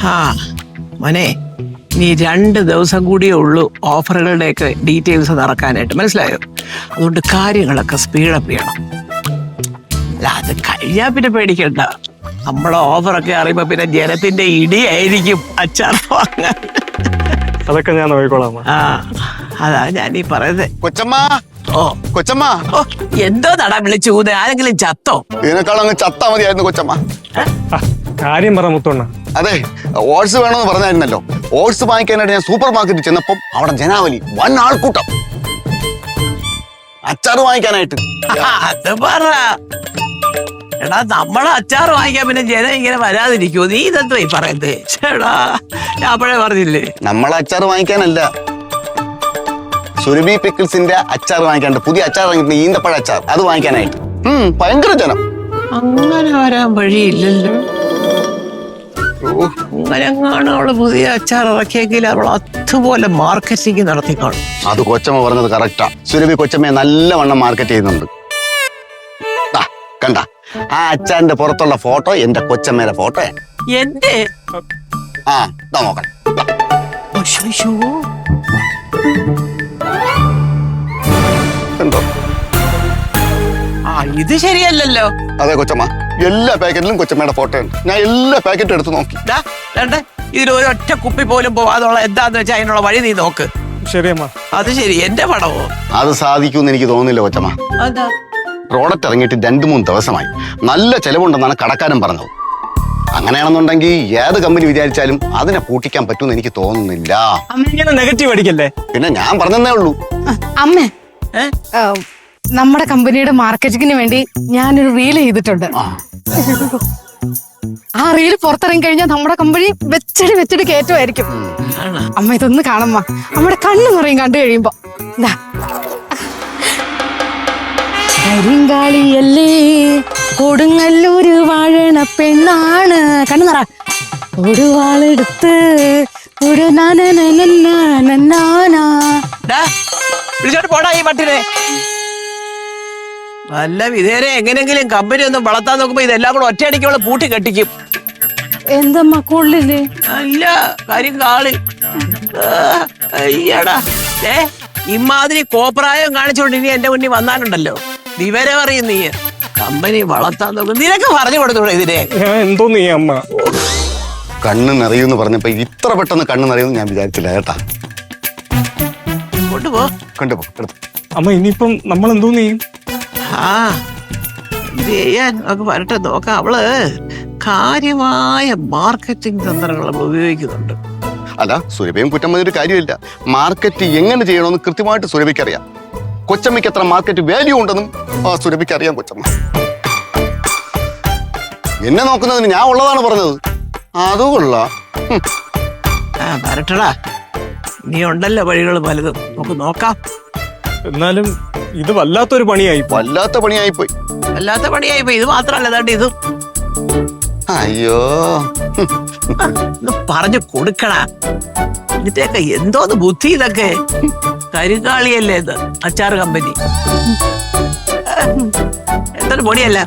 ആ മോനെ, നീ 2 ദിവസം കൂടിയേ ഉള്ളൂ ഓഫറുകളുടെയൊക്കെ ഡീറ്റെയിൽസ് നടക്കാനായിട്ട്, മനസ്സിലായോ? അതുകൊണ്ട് കാര്യങ്ങളൊക്കെ സ്പീഡപ്പ് ചെയ്യണം. അല്ല, അത് കഴിഞ്ഞാൽ പിന്നെ പേടിക്കണ്ട. നമ്മളെ ഓഫറൊക്കെ അറിയുമ്പോ പിന്നെ ജനത്തിന്റെ ഇടിയായിരിക്കും അച്ചാർ വാങ്ങാൻ. അതൊക്കെ ഞാൻ നോക്കിക്കോളാം. ആ, അതാ ഞാൻ ഈ പറയുന്നത്. കൊച്ചമ്മ, ഓ കൊച്ചമ്മ, ഓ, എന്തോ തടാ വിളിച്ചു? ആരെങ്കിലും ചത്തോ? ഇതിനേക്കാൾ അങ്ങ് ചത്താ മതിയായിരുന്നു കൊച്ചമ്മ. കാര്യം പറ മുത്തോണ്ണ. അതെ, ഓട്സ് വേണമെന്ന് പറഞ്ഞായിരുന്നല്ലോ. ഓട്സ് വാങ്ങിക്കാനായിട്ട് ഞാൻ സൂപ്പർ മാർക്കറ്റിൽ ചെന്നപ്പം അവിടെ ജനാവലി, വൻ ആൾക്കൂട്ടം അച്ചാറ് വാങ്ങിക്കാനായിട്ട്. അത് പറ എടാ, നമ്മളെ അച്ചാർ വാങ്ങിക്കാൻ പിന്നെ ജനം ഇങ്ങനെ വരാതിരിക്കുമോ? നീ ഇതെന്തോ ഈ പറയുന്നത്? ചേടാ, ഞാൻ അപ്പോഴേ പറഞ്ഞില്ലേ. നമ്മളെ അച്ചാർ വാങ്ങിക്കാനല്ല, സുരഭി പിക്കിൾസിന്റെ അച്ചാർ വാങ്ങിക്കാനുണ്ട്. പുതിയ അച്ചാർ വാങ്ങിയിട്ടുണ്ട്, ഈന്തപ്പഴ അച്ചാർ. അത് വാങ്ങിക്കാനായിട്ട് ഭയങ്കര ജനം. അങ്ങനെ വരാൻ വഴിയില്ലല്ലോ. അങ്ങനെങ്ങാണ് അവള് പുതിയ അച്ചാർ ഇറക്കിയെങ്കിൽ അവൾ അതുപോലെ മാർക്കറ്റിംഗ് നടത്തി കാണും. അത് കൊച്ചമ്മ പറഞ്ഞത് കറക്റ്റാ. സുരഭി കൊച്ചമ്മയെ നല്ലവണ്ണം മാർക്കറ്റ് ചെയ്യുന്നുണ്ട്. കണ്ട, ആ അച്ചാറിന്റെ പുറത്തുള്ള ഫോട്ടോ എന്റെ കൊച്ചമ്മയുടെ ഫോട്ടോ. എന്റെ ആ നോക്കണം. എന്തോ ഇത് ശരിയല്ലല്ലോ. അതെ കൊച്ചമ്മ, എല്ലാ പാക്കറ്റിലും കൊച്ചമ്മയുടെ ഫോട്ടോ ഉണ്ട്. ഞാൻ എല്ലാ പാക്കറ്റും എടുത്ത് നോക്കി. ഇതിൽ ഒരൊറ്റ കുപ്പി പോലും പോവാതുള്ള എന്താന്ന് വെച്ചാൽ അതിനുള്ള വഴി നീ നോക്ക്. ശരിയമ്മ. അത് ശരി, എന്റെ പടവോ? അത് സാധിക്കുമെന്ന് എനിക്ക് തോന്നുന്നില്ല കൊച്ചമ്മ. അതാ പ്രോഡക്റ്റ് ഇറങ്ങിയിട്ട് 2-3 ദിവസമായി. നല്ല ചെലവുണ്ടെന്നാണ് കടക്കാരൻ പറഞ്ഞത്. അങ്ങനെയാണെന്നുണ്ടെങ്കിൽ ഏത് കമ്പനി വിചാരിച്ചാലും അതിനെ പൂട്ടിക്കാൻ പറ്റുമെന്ന് എനിക്ക് തോന്നുന്നില്ല. നെഗറ്റീവ് അടിക്കല്ലേ. പിന്നെ ഞാൻ പറഞ്ഞതേ ഉള്ളൂ. അമ്മേ, നമ്മുടെ കമ്പനിയുടെ മാർക്കറ്റിങ്ങിന് വേണ്ടി ഞാനൊരു റീൽ ചെയ്തിട്ടുണ്ട്. ആ റീല് പുറത്തിറങ്ങി കഴിഞ്ഞാൽ നമ്മുടെ കമ്പനി വെച്ചടി കയറ്റുമായിരിക്കും. അമ്മ ഇതൊന്ന് കാണമ്മ, നമ്മുടെ കണ്ണു നിറയും കണ്ടു കഴിയുമ്പോ. കരിങ്കാളിയല്ലേ കൊടുങ്ങല്ലൂര് വാഴണ പെണ്ണാണ്, കണ്ണു നിറ ഒരുവാളെടുത്ത് ഒരു വിളിച്ചോട്ട് പോടാ ഈ പട്ടിനെ. നല്ല വിധേരെ എങ്ങനെങ്കിലും കമ്പനി ഒന്നും വളർത്താൻ നോക്കുമ്പോ ഇതെല്ലാം കൂടെ ഒറ്റയടിക്കുള്ള പൂട്ടി കെട്ടിക്കും. എന്തമ്മ കൊള്ളില്ലേ? അല്ല, കാര്യം കാള്. അയ്യടാ, ഇമാതിരി കോപ്രായം കാണിച്ചോണ്ട് ഇനി എന്റെ മുന്നിൽ വന്നാലുണ്ടല്ലോ, വിവരം അറിയും നീ. കമ്പനി വളർത്താൻ നോക്കും. നിനക്ക് പറഞ്ഞു കൊടുത്തൂടെ ഇതിനെ? എന്തോന്ന് ഈ അമ്മ കണ്ണ് നിറയൂന്ന് പറഞ്ഞപ്പോ ഇത്ര പെട്ടെന്ന് കണ്ണ് നിറയുമെന്ന് ഞാൻ വിചാരിച്ചില്ല കേട്ടാ. കൊണ്ടുപോ, കണ്ടുപോ. അമ്മ, ഇനിയിപ്പം നമ്മൾ എന്തോന്ന് ചെയ്യും? ആ, ഇത് ചെയ്യാൻ നമുക്ക് വരട്ടെ, നോക്കാം. അവള് കാര്യമായ മാർക്കറ്റിംഗ് തന്ത്രങ്ങൾ ഉപയോഗിക്കുന്നുണ്ട്. അല്ല, സുരഭിയും കുറ്റം പറഞ്ഞൊരു കാര്യമില്ല. മാർക്കറ്റ് എങ്ങനെ ചെയ്യണമെന്ന് കൃത്യമായിട്ട് സുരഭിക്ക് അറിയാം. കൊച്ചമ്മയ്ക്ക് എത്ര മാർക്കറ്റ് വാല്യൂ ഉണ്ടെന്നും സുരഭിക്ക് അറിയാം. കൊച്ചമ്മ എന്നെ നോക്കുന്നതിന് ഞാൻ ഉള്ളതാണ് പറഞ്ഞത്. അതുകൊള്ള വരട്ടടാ, നീ ഉണ്ടല്ലോ വഴികൾ പലതും, നമുക്ക് നോക്കാം. എന്നാലും ഇത് വല്ലാത്തൊരു പണിയായി. വല്ലാത്ത പണിയായിപ്പോയി. വല്ലാത്ത പണിയായിപ്പോയി. ഇത് മാത്രല്ല, അതാണ്ട് ഇതും. അയ്യോ, പറഞ്ഞു കൊടുക്കടാ. ഇതിന്റെയൊക്കെ എന്തോന്ന് ബുദ്ധി ഇതൊക്കെ. കരിങ്കാളിയല്ലേ ഇത്, അച്ചാർ കമ്പനി. എന്തൊരു പൊടിയല്ല.